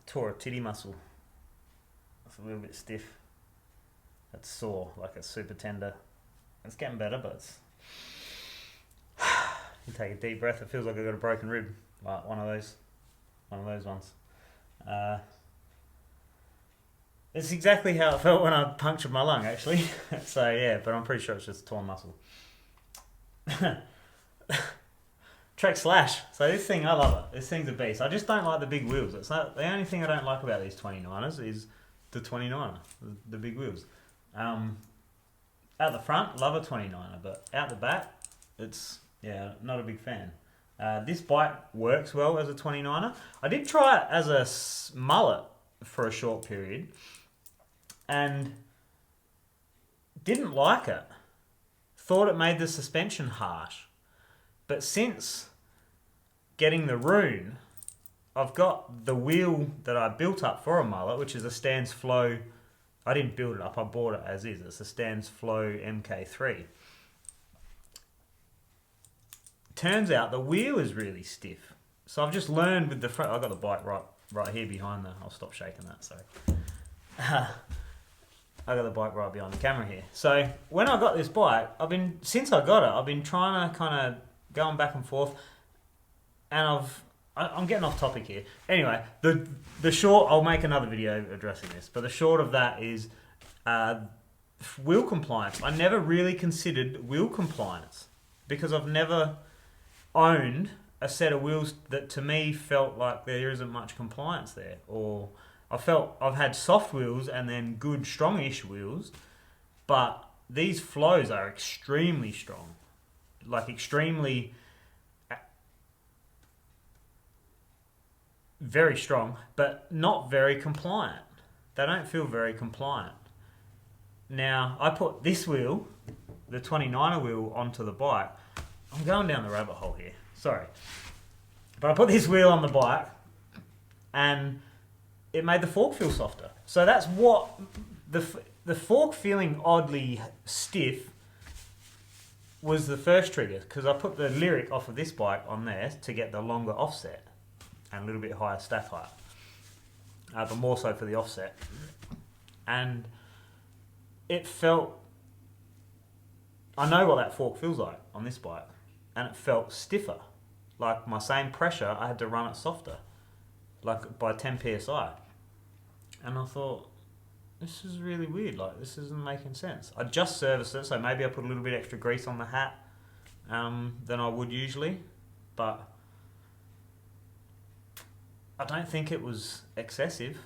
Tore a titty muscle. It's a little bit stiff. It's sore, like it's super tender. It's getting better, but it's... You take a deep breath, it feels like I've got a broken rib. Like one of those ones. It's exactly how it felt when I punctured my lung, actually. So yeah, but I'm pretty sure it's just a torn muscle. Trek Slash. So this thing, I love it. This thing's a beast. I just don't like the big wheels. It's not the only thing I don't like about these 29ers is the 29er, the big wheels. Out the front, love a 29er, but out the back, it's, yeah, not a big fan. This bike works well as a 29er. I did try it as a mullet for a short period and didn't like it. Thought it made the suspension harsh. But since getting the Rune, I've got the wheel that I built up for a mullet, which is a Stans Flow. I didn't build it up, I bought it as is. It's a Stans Flow MK3. Turns out the wheel is really stiff. So I've just learned with the front. I've got the bike right here behind the... I'll stop shaking that, sorry. I got the bike right behind the camera here. So when I got this bike, since I got it, I've been trying to kind of going back and forth, and I'm getting off topic here. Anyway, the short, I'll make another video addressing this, but the short of that is wheel compliance. I never really considered wheel compliance because I've never owned a set of wheels that to me felt like there isn't much compliance there, or I've had soft wheels and then good strongish wheels, but these flows are extremely strong, like extremely very strong, but not very compliant. They don't feel very compliant. Now, I put this wheel, the 29er wheel, onto the bike. I'm going down the rabbit hole here, sorry. But I put this wheel on the bike and it made the fork feel softer. So that's what, the fork feeling oddly stiff was the first trigger, because I put the Lyric off of this bike on there to get the longer offset and a little bit higher stack height, but more so for the offset. And it felt, I know what that fork feels like on this bike, and it felt stiffer. Like my same pressure, I had to run it softer, like by 10 psi. And I thought, this is really weird, like this isn't making sense. I just serviced it, so maybe I put a little bit extra grease on the hat than I would usually, but I don't think it was excessive.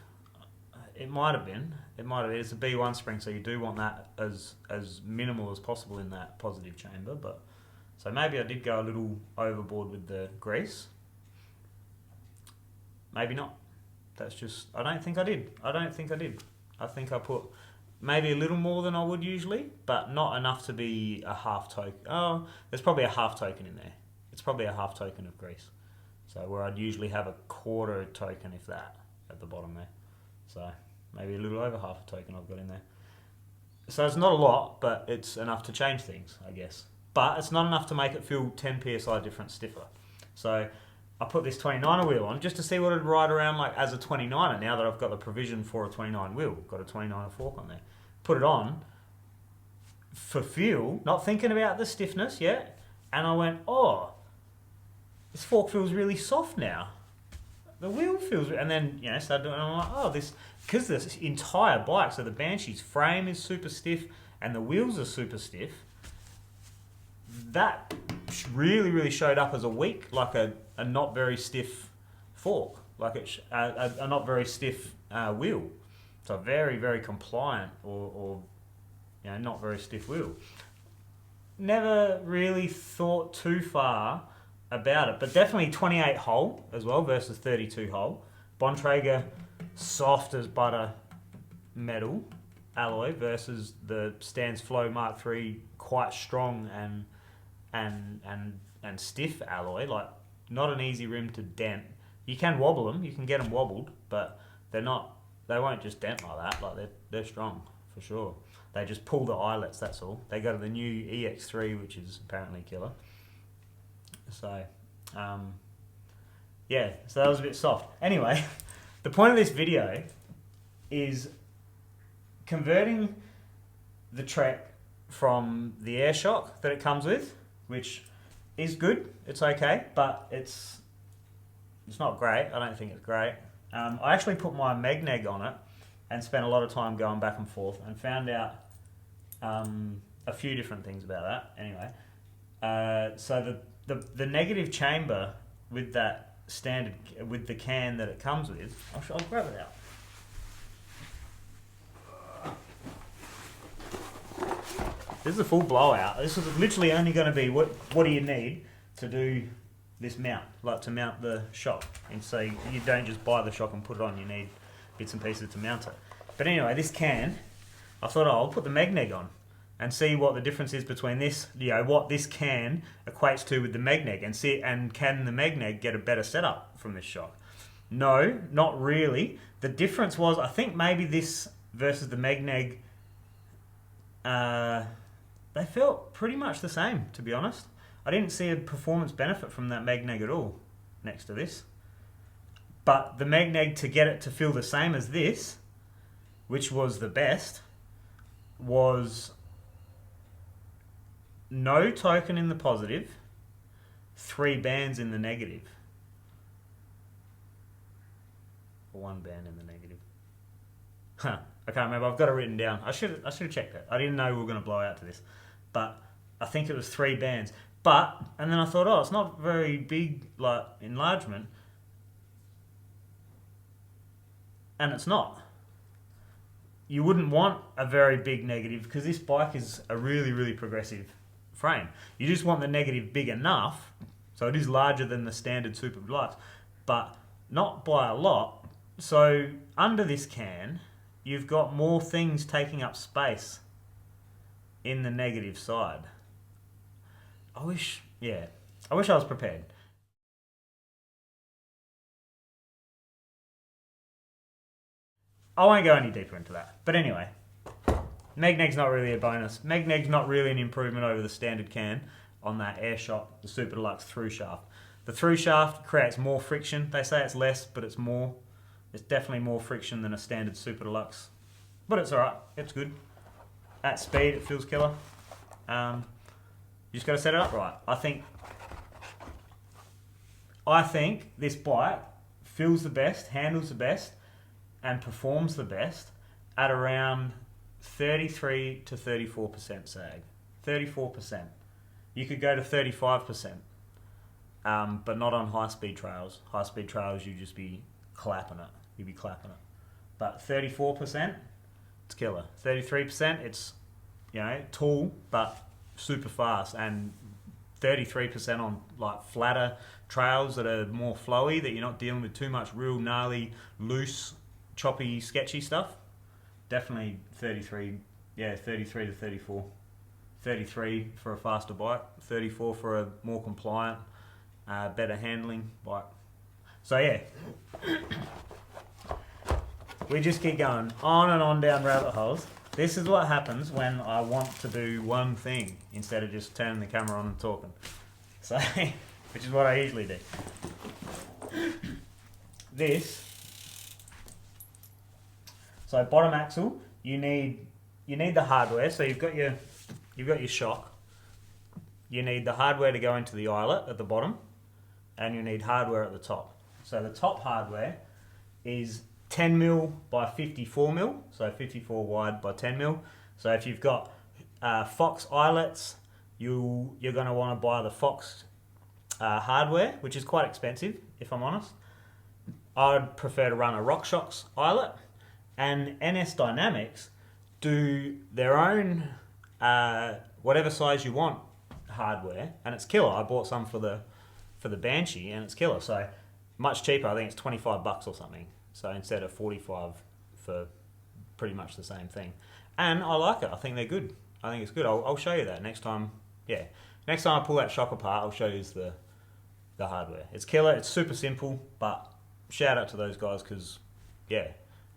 It might have been. It's a B1 spring, so you do want that as minimal as possible in that positive chamber. But so maybe I did go a little overboard with the grease. Maybe not. That's just, I don't think I did. I think I put maybe a little more than I would usually, but not enough to be a half token. Oh, there's probably a half token in there. It's probably a half token of grease. So where I'd usually have a quarter token, if that, at the bottom there. So maybe a little over half a token I've got in there. So it's not a lot, but it's enough to change things, I guess. But it's not enough to make it feel 10 psi difference stiffer. So I put this 29er wheel on just to see what it'd ride around like as a 29er, now that I've got the provision for a 29 wheel. Got a 29er fork on there. Put it on for feel, not thinking about the stiffness yet. And I went, oh, this fork feels really soft now. The wheel feels, and then, started doing it, and I'm like, oh, this, because this entire bike, so the Banshee's frame is super stiff and the wheels are super stiff, that really, really showed up as a weak, like a not very stiff fork, like a not very stiff wheel. So very, very compliant or not very stiff wheel. Never really thought too far about it, but definitely 28 hole as well versus 32 hole. Bontrager soft as butter metal alloy versus the Stans Flow Mark III quite strong and stiff alloy, like not an easy rim to dent. You can wobble them, you can get them wobbled, but they won't just dent like that. Like they're strong for sure. They just pull the eyelets, that's all. They go to the new EX3, which is apparently killer. So, so that was a bit soft. Anyway, The point of this video is converting the Trek from the air shock that it comes with, which is good, it's okay, but it's not great. I don't think it's great. I actually put my Megneg on it and spent a lot of time going back and forth and found out a few different things about that. Anyway, so the negative chamber with that standard, with the can that it comes with, I'll grab it out. This is a full blowout. This is literally only going to be what do you need to do this mount, like to mount the shock. And so you don't just buy the shock and put it on, you need bits and pieces to mount it. But anyway, this can, I thought, I'll put the Megneg on and see what the difference is between this, what this can equates to with the Megneg, and can the Megneg get a better setup from this shock? No, not really. The difference was, I think maybe this versus the Megneg, they felt pretty much the same, to be honest. I didn't see a performance benefit from that Megneg at all next to this. But the Megneg, to get it to feel the same as this, which was the best, was no token in the positive, 3 bands in the negative. Or 1 band in the negative. Huh. I can't remember. I've got it written down. I should have checked it. I didn't know we were going to blow out to this. But I think it was 3 bands. And then I thought, it's not very big, like, enlargement. And it's not. You wouldn't want a very big negative because this bike is a really, really progressive frame. You just want the negative big enough, so it is larger than the standard Super Deluxe, but not by a lot. So under this can, you've got more things taking up space in the negative side. I wish I was prepared. I won't go any deeper into that. But anyway, Megneg's not really a bonus. Megneg's not really an improvement over the standard can on that air shot, the Super Deluxe through shaft. The through shaft creates more friction. They say it's less, but it's more. It's definitely more friction than a standard Super Deluxe. But it's alright. It's good. At speed, it feels killer. You just got to set it up right. I think this bike feels the best, handles the best, and performs the best at around 33 to 34% sag. 34%. You could go to 35%, but not on high-speed trails. High-speed trails, you'd just be clapping it. You'd be clapping it. But 34%, it's killer. 33%, it's, tall, but super fast. And 33% on like flatter trails that are more flowy, that you're not dealing with too much real gnarly, loose, choppy, sketchy stuff. Definitely 33 to 34. 33 for a faster bike, 34 for a more compliant, better handling bike. So yeah, we just keep going on and on down rabbit holes. This is what happens when I want to do one thing instead of just turning the camera on and talking. So, which is what I usually do. So bottom axle, you need the hardware. So you've got your shock. You need the hardware to go into the eyelet at the bottom, and you need hardware at the top. So the top hardware is 10mm by 54mm, so 54 wide by 10mm. So if you've got Fox eyelets, you're going to want to buy the Fox hardware, which is quite expensive, if I'm honest. I'd prefer to run a RockShox eyelet, and NS Dynamics do their own whatever size you want hardware, and it's killer. I bought some for the Banshee, and it's killer. So much cheaper. I think it's $25 or something. So instead of 45 for pretty much the same thing. And I like it. I think they're good. I think it's good. I'll show you that next time. Yeah, next time I pull that shock apart, I'll show you the hardware. It's killer. It's super simple, but shout out to those guys because, yeah,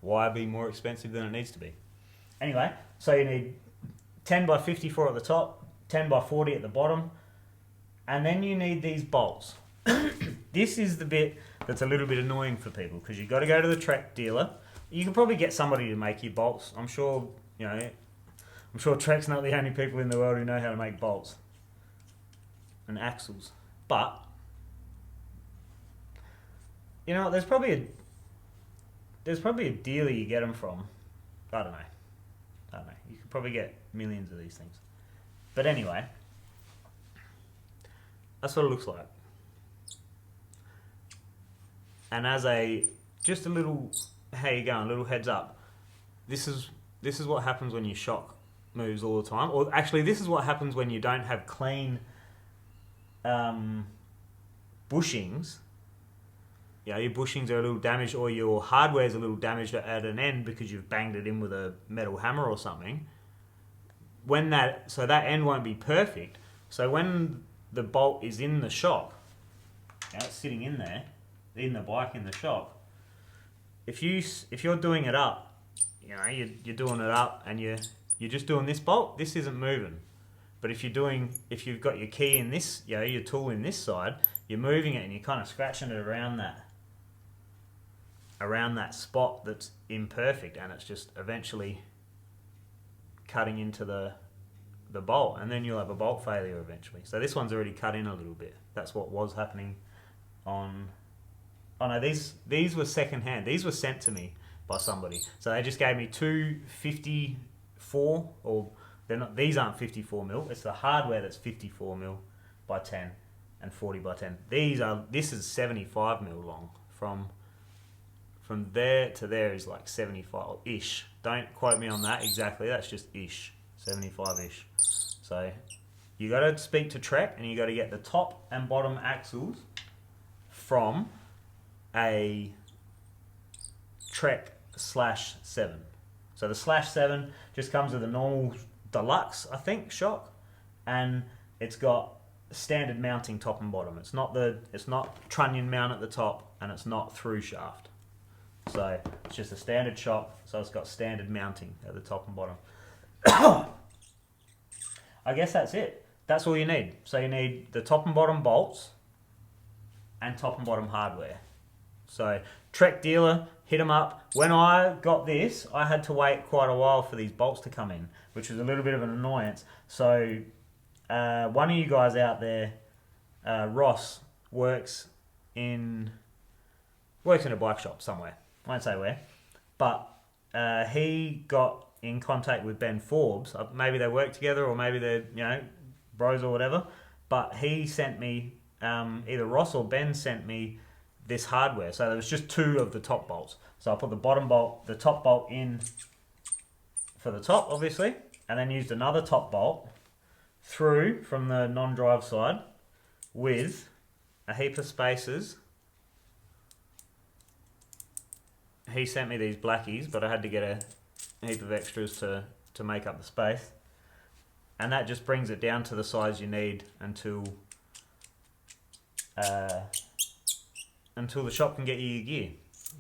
why be more expensive than it needs to be? Anyway, so you need 10 by 54 at the top, 10 by 40 at the bottom, and then you need these bolts. This is the bit that's a little bit annoying for people, because you've got to go to the Trek dealer. You can probably get somebody to make you bolts. I'm sure, I'm sure Trek's not the only people in the world who know how to make bolts and axles. But, there's probably a dealer you get them from. I don't know. You could probably get millions of these things. But anyway, that's what it looks like. And as just a little, how you going, a little heads up, this is what happens when your shock moves all the time. Or actually, this is what happens when you don't have clean bushings. Your bushings are a little damaged, or your hardware's a little damaged at an end because you've banged it in with a metal hammer or something. So that end won't be perfect. So when the bolt is in the shop, it's sitting in there, in the bike in the shop. If you're doing it up, you're doing it up, and you're just doing this bolt, this isn't moving. But if you've got your key in this, your tool in this side, you're moving it and you're kind of scratching it around that spot that's imperfect, and it's just eventually cutting into the bolt, and then you'll have a bolt failure eventually. So this one's already cut in a little bit. That's what was happening on... Oh no, these were second hand. These were sent to me by somebody. So they just gave me two 54, or they're not. These aren't 54 mil. It's the hardware that's 54 mil by 10 and 40 by 10. This is 75 mil long. From there to there is like 75 ish. Don't quote me on that exactly. That's just ish, 75 ish. So you got to speak to Trek, and you got to get the top and bottom axles from a Trek /7. So the /7 just comes with a normal deluxe, I think, shock, and it's got standard mounting top and bottom. It's not trunnion mount at the top, and it's not through shaft. So it's just a standard shock, so it's got standard mounting at the top and bottom. I guess that's it. That's all you need. So you need the top and bottom bolts and top and bottom hardware. So Trek dealer, hit them up. When I got this, I had to wait quite a while for these bolts to come in, which was a little bit of an annoyance. So one of you guys out there, Ross, works in a bike shop somewhere. I won't say where. But he got in contact with Ben Forbes. Maybe they work together, or maybe they're bros or whatever. But he sent me, either Ross or Ben sent me this hardware. So there was just two of the top bolts. So I put the top bolt in for the top, obviously, and then used another top bolt through from the non-drive side with a heap of spacers. He sent me these blackies, but I had to get a heap of extras to make up the space. And that just brings it down to the size you need until the shop can get you your gear.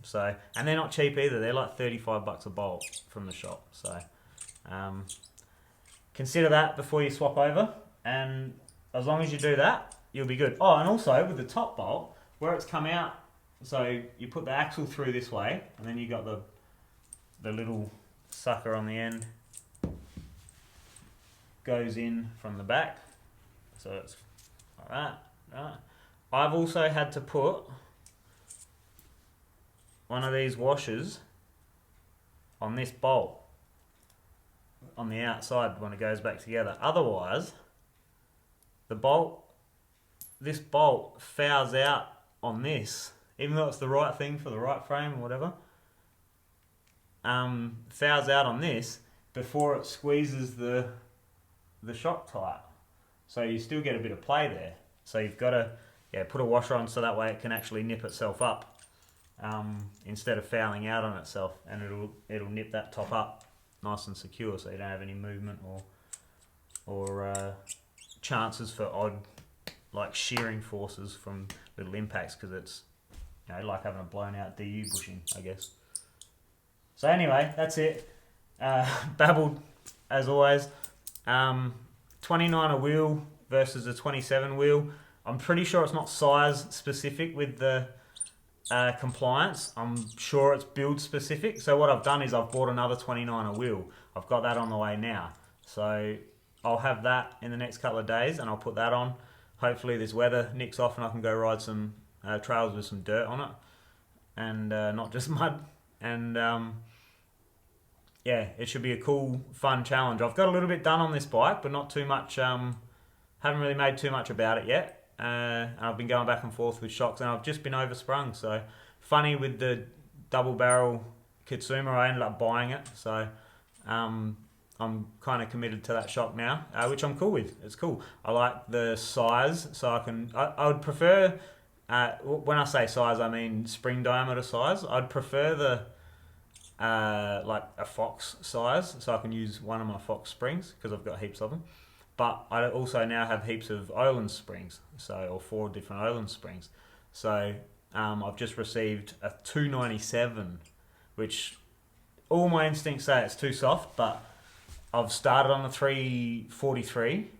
So, and they're not cheap either. They're like $35 a bolt from the shop. So consider that before you swap over. And as long as you do that, you'll be good. Oh, and also with the top bolt, where it's come out, so you put the axle through this way, and then you got the little sucker on the end, goes in from the back. So it's like that. Right. I've also had to put one of these washers on this bolt on the outside when it goes back together. Otherwise, this bolt fouls out on this, even though it's the right thing for the right frame or whatever. Fouls out on this before it squeezes the shock tight. So you still get a bit of play there. So you've got to put a washer on so that way it can actually nip itself up instead of fouling out on itself, and it'll nip that top up nice and secure, so you don't have any movement or chances for odd like shearing forces from little impacts, because it's like having a blown out DU bushing, I guess. So anyway, that's it. Babbled as always. 29er wheel versus a 27 wheel. I'm pretty sure it's not size specific with the compliance. I'm sure it's build specific. So what I've done is I've bought another 29er wheel. I've got that on the way now. So I'll have that in the next couple of days and I'll put that on. Hopefully this weather nicks off and I can go ride some trails with some dirt on it and not just mud. And yeah, it should be a cool, fun challenge. I've got a little bit done on this bike, but not too much. Haven't really made too much about it yet. And I've been going back and forth with shocks, and I've just been oversprung. So funny with the double barrel Kitsuma, I ended up buying it. So I'm kind of committed to that shock now, which I'm cool with. It's cool. I like the size, so I would prefer. When I say size, I mean spring diameter size. I'd prefer the like a Fox size, so I can use one of my Fox springs because I've got heaps of them. But I also now have heaps of Öhlins springs, or 4 different Öhlins springs. So I've just received a 297, which all my instincts say it's too soft, but I've started on the 343.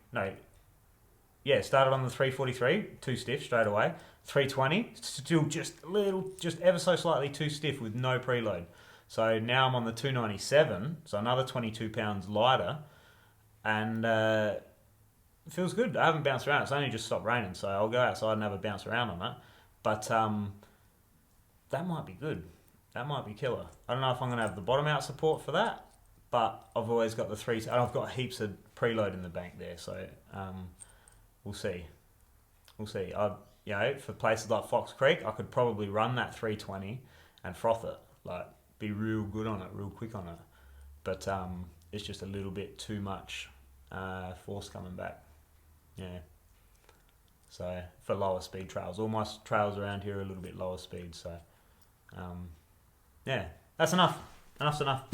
Started on the 343, too stiff straight away. 320, still just ever so slightly too stiff with no preload. So now I'm on the 297, so another 22 pounds lighter, and it feels good. I haven't bounced around. It's only just stopped raining, so I'll go outside and have a bounce around on that. But that might be good. That might be killer. I don't know if I'm going to have the bottom out support for that, but I've always got the 3, and I've got heaps of preload in the bank there, so we'll see. We'll see. For places like Fox Creek, I could probably run that 320 and froth it, like be real good on it, real quick on it. But it's just a little bit too much force coming back. Yeah. So for lower speed trails, all my trails around here are a little bit lower speed. So yeah, that's enough. Enough's enough.